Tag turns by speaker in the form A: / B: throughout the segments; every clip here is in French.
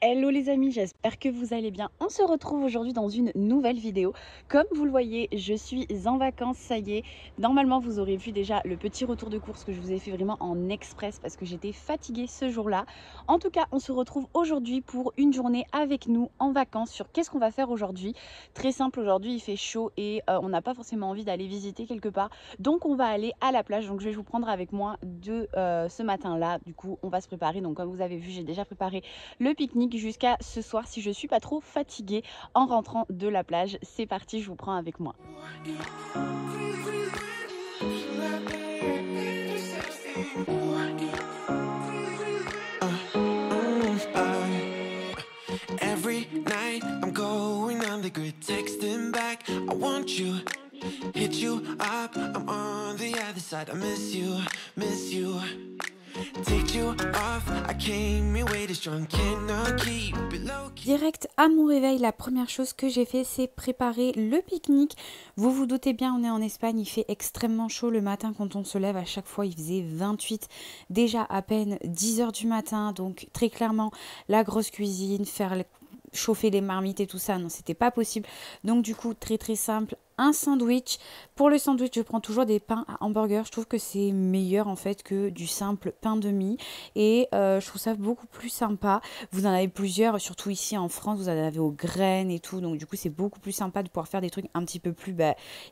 A: Hello les amis, j'espère que vous allez bien. On se retrouve aujourd'hui dans une nouvelle vidéo. Comme vous le voyez, je suis en vacances, ça y est. Normalement, vous aurez vu déjà le petit retour de course que je vous ai fait vraiment en express parce que j'étais fatiguée ce jour-là. En tout cas, on se retrouve aujourd'hui pour une journée avec nous en vacances sur qu'est-ce qu'on va faire aujourd'hui. Très simple, aujourd'hui il fait chaud et on n'a pas forcément envie d'aller visiter quelque part. Donc on va aller à la plage. Donc je vais vous prendre avec moi de ce matin-là. Du coup, on va se préparer. Donc comme vous avez vu, j'ai déjà préparé le pique-nique jusqu'à ce soir si je suis pas trop fatiguée en rentrant de la plage. C'est parti, je vous prends avec moi.
B: Every night I'm going on the grid, texting back. I want you, hit you up. I'm on the other side. I miss you, miss you.
C: Direct à mon réveil, la première chose que j'ai fait, c'est préparer le pique-nique. Vous vous doutez bien, on est en Espagne, il fait extrêmement chaud le matin quand on se lève. À chaque fois, il faisait 28, déjà à peine 10 h du matin. Donc très clairement, la grosse cuisine, chauffer les marmites et tout ça, non, c'était pas possible. Donc du coup, très simple. Un sandwich. Pour le sandwich, je prends toujours des pains à hamburger. Je trouve que c'est meilleur en fait que du simple pain de mie. Et je trouve ça beaucoup plus sympa. Vous en avez plusieurs, surtout ici en France, vous en avez aux graines et tout. Donc du coup, c'est beaucoup plus sympa de pouvoir faire des trucs un petit peu plus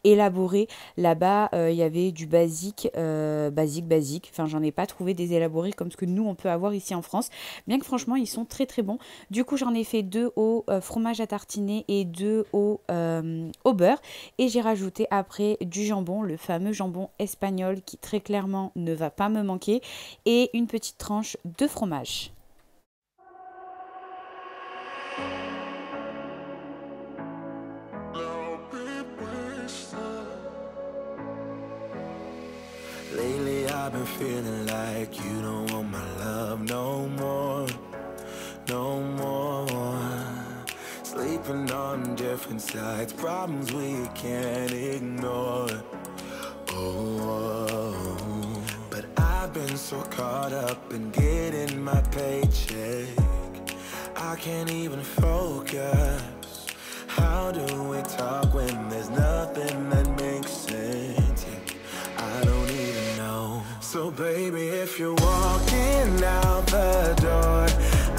C: élaborés. Là-bas, il y avait du basique. Enfin, j'en ai pas trouvé des élaborés comme ce que nous, on peut avoir ici en France. Bien que franchement, ils sont très bons. Du coup, j'en ai fait 2 au fromage à tartiner et 2 au beurre. Et j'ai rajouté après du jambon, le fameux jambon espagnol qui très clairement ne va pas me manquer. Et une petite tranche de fromage.
B: Lately I've been feeling like you don't want my love no more, no more. Sleeping on different sides, problems we can't ignore. Oh, but I've been so caught up in getting my paycheck, I can't even focus. How do we talk when there's nothing that makes sense? Yeah, I don't even know. So baby, if you're walking out the door,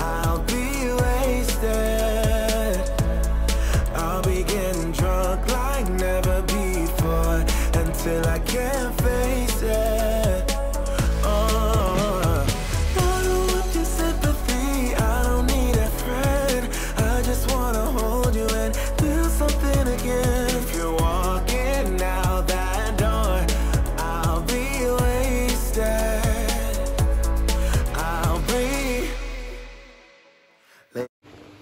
B: I'll be wasted. I'll be getting drunk like never before until I can't face it. Oh, I don't want your sympathy, I don't need a friend. I just wanna hold you and feel something again. If you're walking out that door, I'll be wasted. I'll be...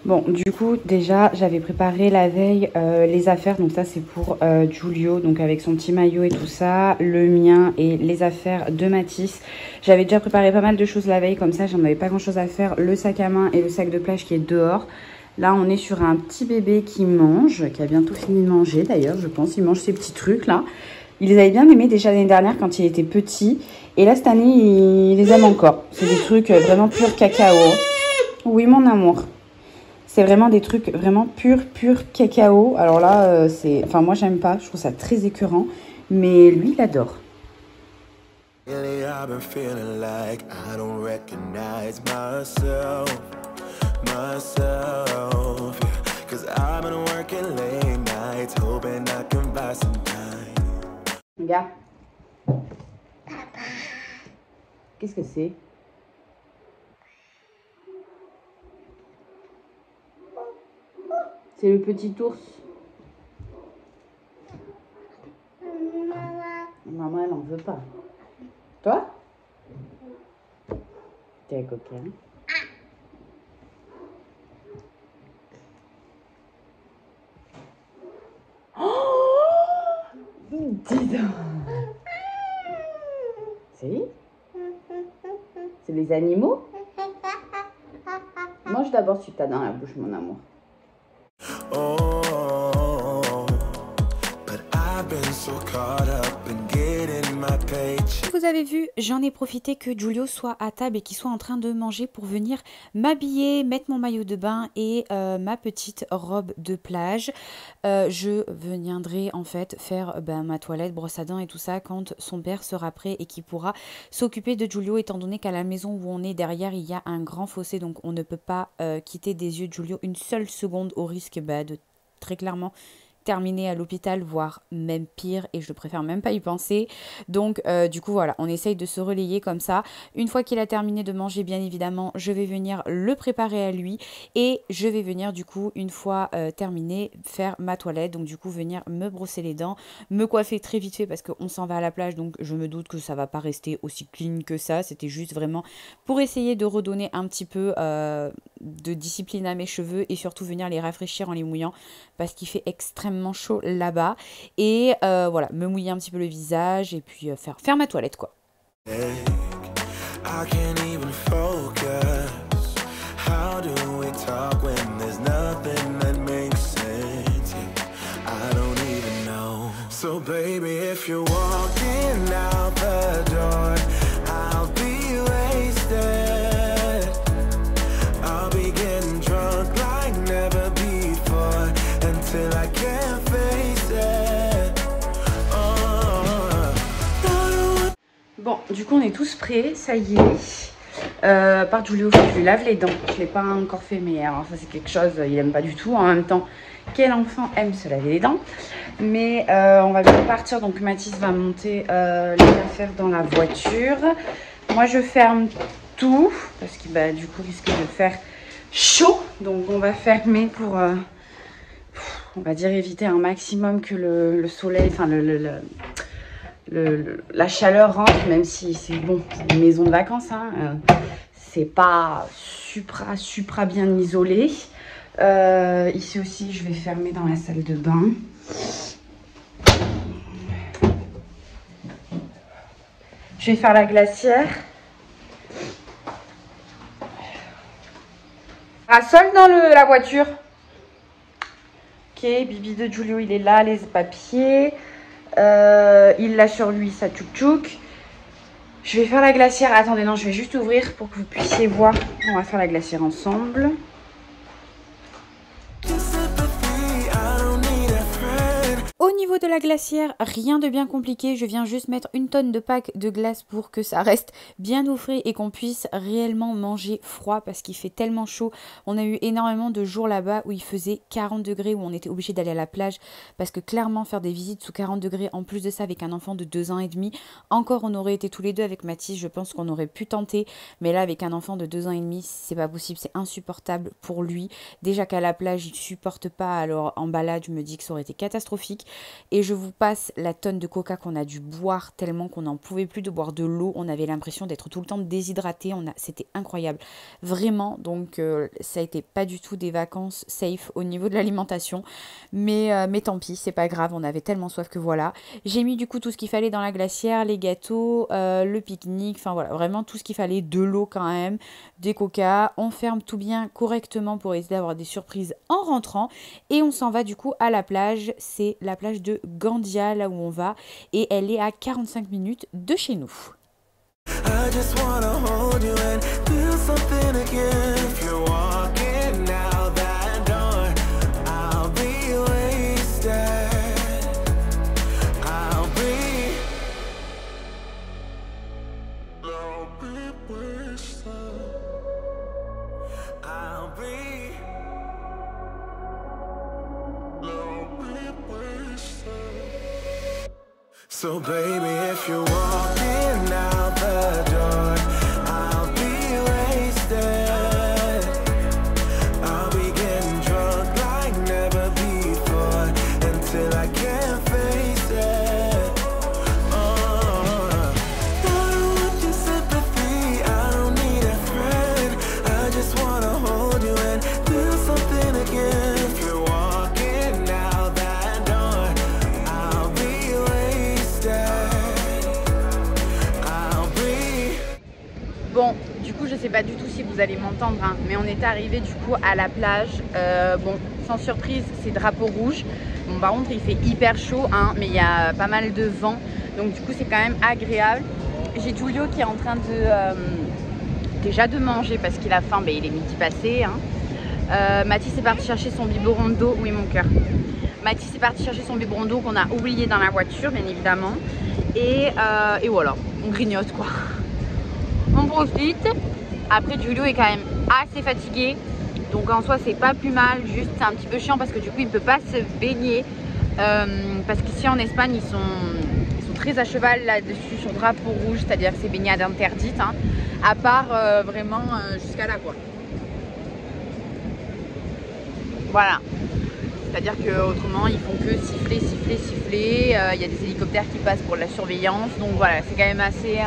C: Bon, du coup, déjà, j'avais préparé la veille les affaires. Donc ça, c'est pour Giulio, donc avec son petit maillot et tout ça. Le mien et les affaires de Mathis. J'avais déjà préparé pas mal de choses la veille, comme ça, j'en avais pas grand-chose à faire. Le sac à main et le sac de plage qui est dehors. Là, on est sur un petit bébé qui mange, qui a bientôt fini de manger d'ailleurs, je pense. Il mange ses petits trucs, là. Il les avait bien aimés déjà l'année dernière quand il était petit. Et là, cette année, il les aime encore. C'est des trucs vraiment pur cacao. Oui, mon amour. C'est vraiment des trucs vraiment pur cacao. Alors là, c'est... Enfin, moi, j'aime pas. Je trouve ça très écœurant. Mais lui, il adore.
B: Lately I've been feeling like I don't recognize myself, yeah. 'Cause I've been working late nights, hoping I can buy some time.
C: Regarde. Papa. Qu'est-ce que c'est? C'est le petit ours. Maman, elle n'en veut pas. Toi? T'es un coquin. Oh! Dis donc. C'est les animaux? Mange d'abord ce que t'as dans la bouche, mon amour.
B: Oh, but I've I've been so caught up in getting my paycheck.
C: Vous avez vu, j'en ai profité que Giulio soit à table et qu'il soit en train de manger pour venir m'habiller, mettre mon maillot de bain et ma petite robe de plage. Je viendrai en fait faire ma toilette, brosse à dents et tout ça quand son père sera prêt et qu'il pourra s'occuper de Giulio, étant donné qu'à la maison où on est derrière il y a un grand fossé, donc on ne peut pas quitter des yeux de Giulio une seule seconde au risque de très clairement terminer à l'hôpital, voire même pire, et je préfère même pas y penser. Donc du coup voilà, on essaye de se relayer comme ça. Une fois qu'il a terminé de manger, bien évidemment, je vais venir le préparer à lui et je vais venir du coup, une fois terminé, faire ma toilette. Donc du coup venir me brosser les dents, me coiffer très vite fait parce qu'on s'en va à la plage, donc je me doute que ça va pas rester aussi clean que ça. C'était juste vraiment pour essayer de redonner un petit peu de discipline à mes cheveux et surtout venir les rafraîchir en les mouillant parce qu'il fait extrêmement chaud là-bas et voilà, me mouiller un petit peu le visage et puis faire ma toilette quoi.
B: I can't even focus. How do we talk when there's nothing that makes sense? Yeah, I don't even know. So baby, if you're walking out the door, I'll be wasted. I'll be getting drunk like never before until I can't face it.
A: Bon, du coup on est tous prêts, ça y est. Par Giulio, faut que je lui lave les dents. Je l'ai pas encore fait, mais alors ça c'est quelque chose, il aime pas du tout. En même temps, quel enfant aime se laver les dents? Mais on va bien partir, donc Mathis va monter les affaires dans la voiture. Moi je ferme tout, parce que du coup il risque de faire chaud. Donc on va fermer pour, on va dire, éviter un maximum que le soleil, enfin la chaleur rentre, même si c'est bon, une maison de vacances, hein, c'est pas supra bien isolé. Ici aussi je vais fermer dans la salle de bain. Je vais faire la glacière. Parasol dans la voiture. Ok, Bibi de Giulio il est là, les papiers. Il l'a sur lui, sa tchouk-tchouk. Je vais faire la glacière. Attendez, non, je vais juste ouvrir pour que vous puissiez voir. On va faire la glacière ensemble.
C: Au niveau de la glacière, rien de bien compliqué, je viens juste mettre une tonne de packs de glace pour que ça reste bien au frais et qu'on puisse réellement manger froid parce qu'il fait tellement chaud. On a eu énormément de jours là-bas où il faisait 40 degrés, où on était obligé d'aller à la plage parce que clairement faire des visites sous 40 degrés, en plus de ça avec un enfant de 2 ans et demi, encore on aurait été tous les deux avec Mathis, je pense qu'on aurait pu tenter, mais là avec un enfant de 2 ans et demi, c'est pas possible, c'est insupportable pour lui. Déjà qu'à la plage, il supporte pas, alors en balade, je me dis que ça aurait été catastrophique. Et je vous passe la tonne de coca qu'on a dû boire tellement qu'on n'en pouvait plus de boire de l'eau. On avait l'impression d'être tout le temps déshydraté. C'était incroyable. Vraiment. Donc ça a été pas du tout des vacances safe au niveau de l'alimentation. Mais tant pis, c'est pas grave. On avait tellement soif que voilà. J'ai mis du coup tout ce qu'il fallait dans la glacière. Les gâteaux, le pique-nique. Enfin voilà, vraiment tout ce qu'il fallait. De l'eau quand même. Des coca. On ferme tout bien correctement pour essayer d'avoir des surprises en rentrant. Et on s'en va du coup à la plage. C'est la plage de Gandia, là où on va, et elle est à 45 minutes de chez nous.
B: I just wanna hold you and feel something again. If you're walking out that door, I'll be wasted. I'll be wasted. I'll be so baby, if you're walking out the door, I'll be wasted. I'll be getting drunk like never before until I can't face it. I don't want your sympathy, I don't need a friend. I just wanna hold you and feel something again. If you're walking out that door, I'll be
A: Bon, du coup, je sais pas du tout si vous allez m'entendre, hein, mais on est arrivé du coup à la plage. Bon, sans surprise, c'est drapeau rouge. Bon, par contre il fait hyper chaud hein, mais il y a pas mal de vent, donc du coup c'est quand même agréable. J'ai Giulio qui est en train de déjà de manger parce qu'il a faim, il est midi passé hein. Mathis est parti chercher son biberon d'eau, oui mon cœur. Mathis est parti chercher son biberon d'eau qu'on a oublié dans la voiture bien évidemment. Et voilà, on grignote quoi. On profite. Après Giulio est quand même assez fatigué. Donc en soi c'est pas plus mal, juste c'est un petit peu chiant parce que du coup il peut pas se baigner. Parce qu'ici en Espagne ils sont très à cheval là-dessus sur drapeau rouge, c'est-à-dire que c'est baignade interdite hein, à part vraiment jusqu'à là quoi. Voilà. C'est-à-dire qu'autrement ils font que siffler, siffler, siffler. Il y a des hélicoptères qui passent pour la surveillance. Donc voilà, c'est quand même assez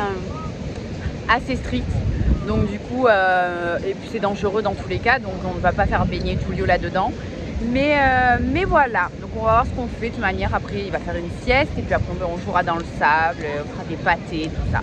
A: strict. Donc du coup, et puis c'est dangereux dans tous les cas. Donc on ne va pas faire baigner Giulio là-dedans. Mais voilà, donc on va voir ce qu'on fait. De toute manière, après il va faire une sieste. Et puis après on jouera dans le sable, on fera des pâtés, tout ça.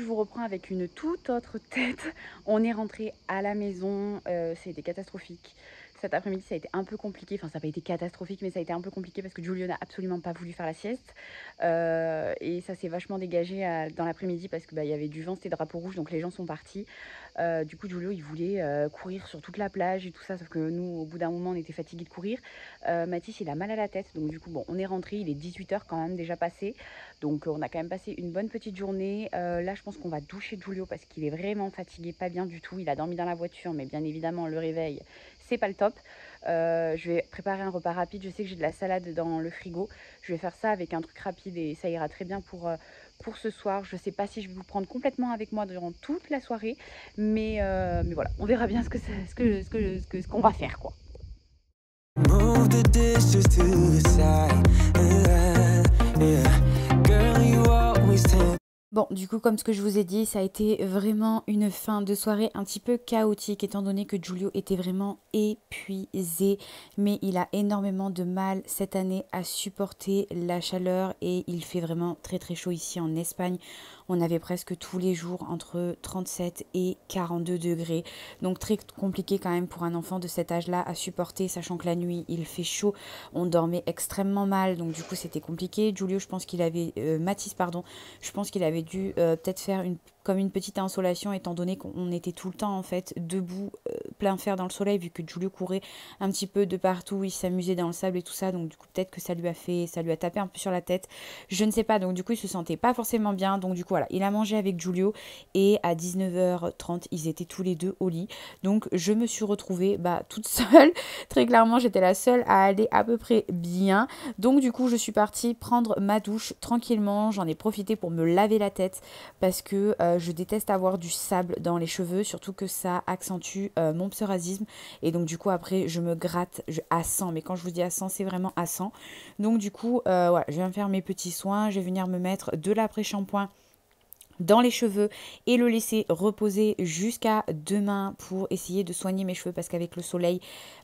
A: Reprend avec une toute autre tête. On est rentré à la maison, ça a été catastrophique. Cet après-midi ça a été un peu compliqué, enfin ça n'a pas été catastrophique mais ça a été un peu compliqué parce que Giulio n'a absolument pas voulu faire la sieste et ça s'est vachement dégagé dans l'après-midi parce que y avait du vent, c'était drapeau rouge donc les gens sont partis. Du coup Giulio il voulait courir sur toute la plage et tout ça, sauf que nous au bout d'un moment on était fatigués de courir. Mathis il a mal à la tête donc du coup bon on est rentré, il est 18 h quand même déjà passé, donc on a quand même passé une bonne petite journée. Là je pense qu'on va doucher Giulio parce qu'il est vraiment fatigué, pas bien du tout. Il a dormi dans la voiture mais bien évidemment le réveil c'est pas le top. Je vais préparer un repas rapide. Je sais que j'ai de la salade dans le frigo. Je vais faire ça avec un truc rapide et ça ira très bien pour ce soir. Je sais pas si je vais vous prendre complètement avec moi durant toute la soirée, mais voilà, on verra bien ce qu'on va faire quoi. Move the dishes to the side.
C: Girl, you always tend. Bon, du coup, comme ce que je vous ai dit, ça a été vraiment une fin de soirée un petit peu chaotique, étant donné que Giulio était vraiment épuisé. Mais il a énormément de mal cette année à supporter la chaleur et il fait vraiment très très chaud ici en Espagne. On avait presque tous les jours entre 37 et 42 degrés. Donc très compliqué quand même pour un enfant de cet âge-là à supporter, sachant que la nuit, il fait chaud. On dormait extrêmement mal, donc du coup, c'était compliqué. Giulio, je pense qu'il avait... Mathis, pardon. Je pense qu'il avait dû peut-être faire comme une petite insolation, étant donné qu'on était tout le temps en fait debout, plein fer dans le soleil, vu que Giulio courait un petit peu de partout, il s'amusait dans le sable et tout ça, donc du coup peut-être que ça lui a tapé un peu sur la tête, je ne sais pas, donc du coup il se sentait pas forcément bien, donc du coup voilà, il a mangé avec Giulio et à 19h30 ils étaient tous les deux au lit, donc je me suis retrouvée toute seule, très clairement j'étais la seule à aller à peu près bien, donc du coup je suis partie prendre ma douche tranquillement, j'en ai profité pour me laver la tête parce que je déteste avoir du sable dans les cheveux, surtout que ça accentue mon psoriasis. Et donc du coup après je me gratte à 100, mais quand je vous dis à 100 c'est vraiment à 100. Donc du coup voilà, je viens me faire mes petits soins, je vais venir me mettre de l'après-shampoing dans les cheveux et le laisser reposer jusqu'à demain pour essayer de soigner mes cheveux parce qu'avec le soleil,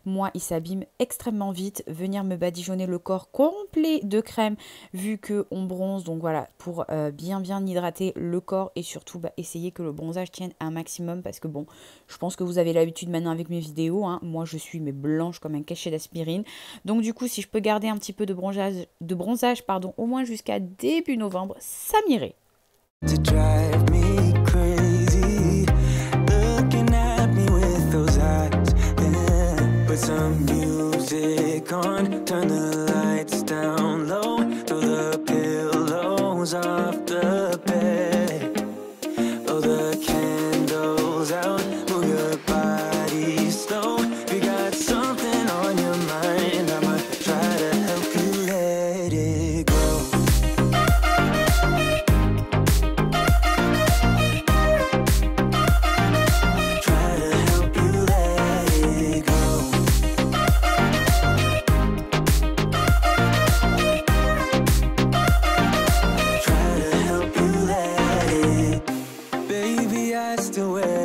C: moi, il s'abîme extrêmement vite. Venir me badigeonner le corps complet de crème vu qu'on bronze. Donc voilà, pour bien hydrater le corps et surtout essayer que le bronzage tienne un maximum parce que bon, je pense que vous avez l'habitude maintenant avec mes vidéos. Hein. Moi, je suis blanche comme un cachet d'aspirine. Donc du coup, si je peux garder un petit peu de bronzage au moins jusqu'à début novembre, ça m'irait. To drive me crazy, looking at me with those eyes, yeah. Put some music on, turn the lights down low, throw the pillows off the bed, blow the candles out, move your body slow. You got something on your mind, I'ma try to help you let it go.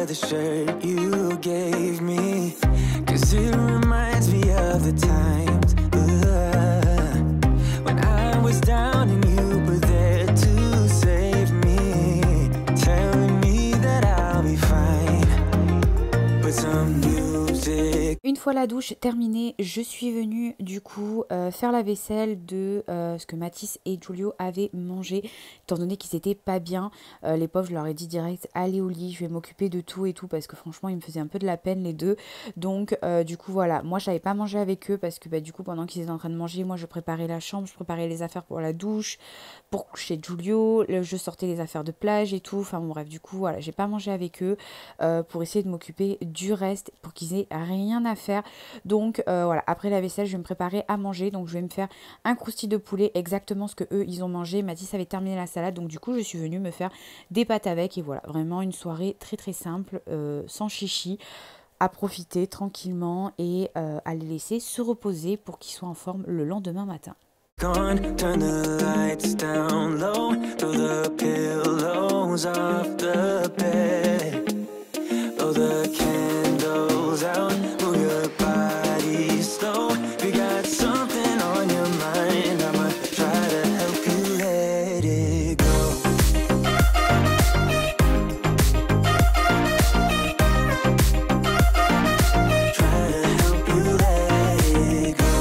C: The shirt you gave me, 'cause
B: 'cause it reminds me of the times when I was down and you were there to save me, telling me that I'll be fine. Put some music.
C: Une fois la douche terminée, je suis venue du coup faire la vaisselle de ce que Mathis et Giulio avaient mangé, étant donné qu'ils étaient pas bien. Les pauvres, je leur ai dit direct, allez au lit, je vais m'occuper de tout et tout, parce que franchement, ils me faisaient un peu de la peine les deux. Donc du coup, voilà, moi, j'avais pas mangé avec eux, parce que du coup, pendant qu'ils étaient en train de manger, moi, je préparais la chambre, je préparais les affaires pour la douche, pour coucher Giulio, je sortais les affaires de plage et tout. Enfin bon, bref, du coup, voilà, j'ai pas mangé avec eux pour essayer de m'occuper du reste, pour qu'ils aient rien à faire. Donc voilà, après la vaisselle, je vais me préparer à manger. Donc je vais me faire un croustille de poulet, exactement ce que eux ils ont mangé. Mathis avait terminé la salade, donc du coup je suis venue me faire des pâtes avec. Et voilà, vraiment une soirée très très simple, sans chichi, à profiter tranquillement et à les laisser se reposer pour qu'ils soient en forme le lendemain matin.
B: Gone, turn the lights down low, throw the pillows off the bed, blow the candles out, move your body slow. We got something on your mind, I'ma try to help you let it go. Try to help you let it go.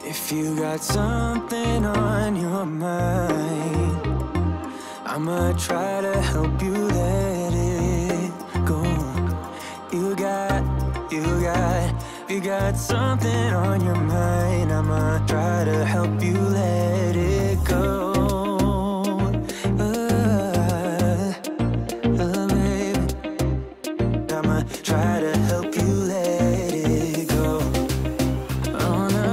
B: If you got something on your mind, I'ma try to help you let it go. You got something on your mind, I'ma try to help you let it go. Baby, I'ma try to help you let it go. Oh, no.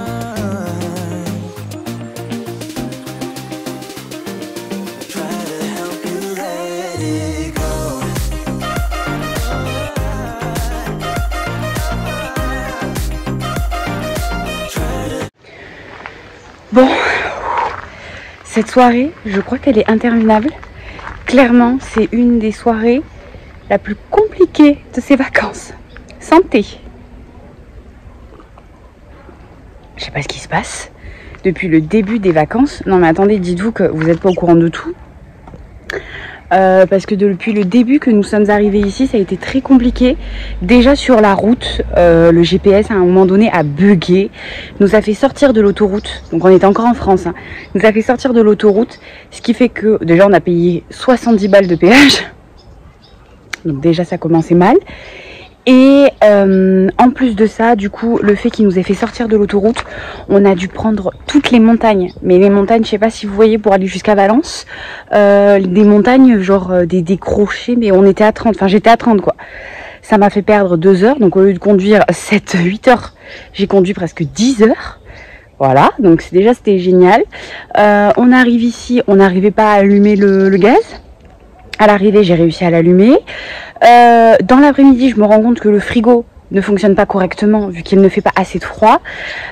B: Try to help you let it go. Try to.
A: Bon, cette soirée, je crois qu'elle est interminable. Clairement, c'est une des soirées la plus compliquée de ces vacances. Santé. Je sais pas ce qui se passe depuis le début des vacances. Non mais attendez, dites-vous que vous n'êtes pas au courant de tout. Parce que depuis le début que nous sommes arrivés ici, ça a été très compliqué. Déjà sur la route, le GPS à un moment donné a bugué, nous a fait sortir de l'autoroute, donc on était encore en France, hein, nous a fait sortir de l'autoroute, ce qui fait que déjà on a payé 70 balles de péage, donc déjà ça commençait mal. Et en plus de ça, du coup, le fait qu'il nous ait fait sortir de l'autoroute, on a dû prendre toutes les montagnes. Mais les montagnes, je sais pas si vous voyez, pour aller jusqu'à Valence, des montagnes genre des crochets, mais on était à 30, enfin j'étais à 30 quoi. Ça m'a fait perdre 2 heures, donc au lieu de conduire 7-8 heures, j'ai conduit presque 10 heures. Voilà, donc déjà c'était génial. On arrive ici, on n'arrivait pas à allumer le gaz. À l'arrivée, j'ai réussi à l'allumer. Dans l'après-midi, je me rends compte que le frigo ne fonctionne pas correctement vu qu'il ne fait pas assez de froid.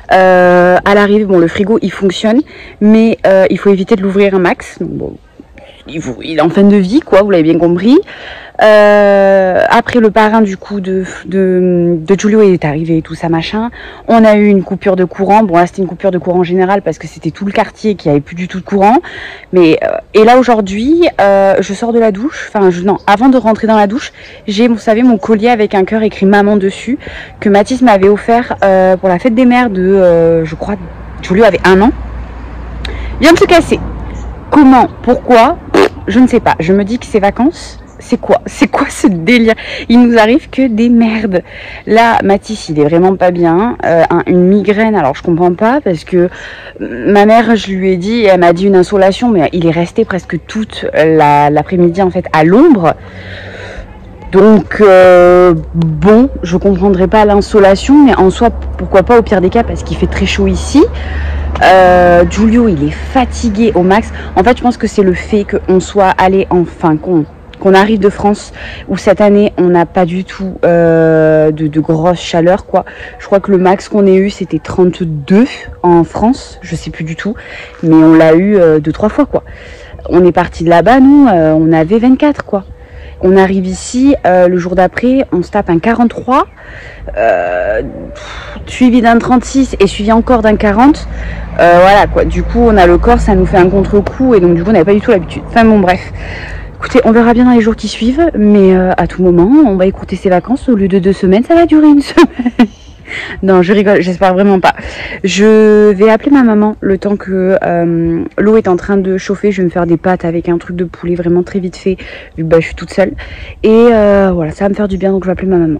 A: À l'arrivée, bon, le frigo il fonctionne, mais il faut éviter de l'ouvrir un max. Donc, bon, il est en fin de vie, quoi, vous l'avez bien compris. Après, le parrain du coup de Giulio est arrivé et tout ça machin. On a eu une coupure de courant. Bon là c'était une coupure de courant générale parce que c'était tout le quartier qui avait plus du tout de courant. Mais et là aujourd'hui, je sors de la douche. Enfin non, avant de rentrer dans la douche, j'ai, vous savez, mon collier avec un cœur écrit maman dessus que Mathis m'avait offert pour la fête des mères de, je crois, Giulio avait 1 an. Vient de se casser. Comment? Pourquoi? Je ne sais pas. Je me dis que ces vacances. C'est quoi ce délire? Il nous arrive que des merdes. Là, Mathis, il est vraiment pas bien. Une migraine, alors je comprends pas parce que ma mère, je lui ai dit, elle m'a dit une insolation, mais il est resté presque toute l'après-midi en fait à l'ombre. Donc bon, je comprendrai pas l'insolation, mais en soi, pourquoi pas au pire des cas parce qu'il fait très chaud ici. Giulio, il est fatigué au max. En fait, je pense que c'est le fait qu'on soit allé, enfin qu'on arrive de France, où cette année on n'a pas du tout de grosse chaleur quoi. Je crois que le max qu'on ait eu c'était 32 en France, je sais plus du tout, mais on l'a eu 2-3 fois quoi. On est parti de là-bas, nous on avait 24 quoi. On arrive ici, le jour d'après on se tape un 43, suivi d'un 36 et suivi encore d'un 40. Voilà quoi, du coup on a le corps, ça nous fait un contre-coup et donc du coup on n'avait pas du tout l'habitude. Enfin bon bref. Écoutez, on verra bien dans les jours qui suivent, mais à tout moment, on va écouter ses vacances. Au lieu de 2 semaines, ça va durer 1 semaine. Non, je rigole, j'espère vraiment pas. Je vais appeler ma maman le temps que l'eau est en train de chauffer. Je vais me faire des pâtes avec un truc de poulet vraiment très vite fait, vu que je suis toute seule. Et voilà, ça va me faire du bien, donc je vais appeler ma maman.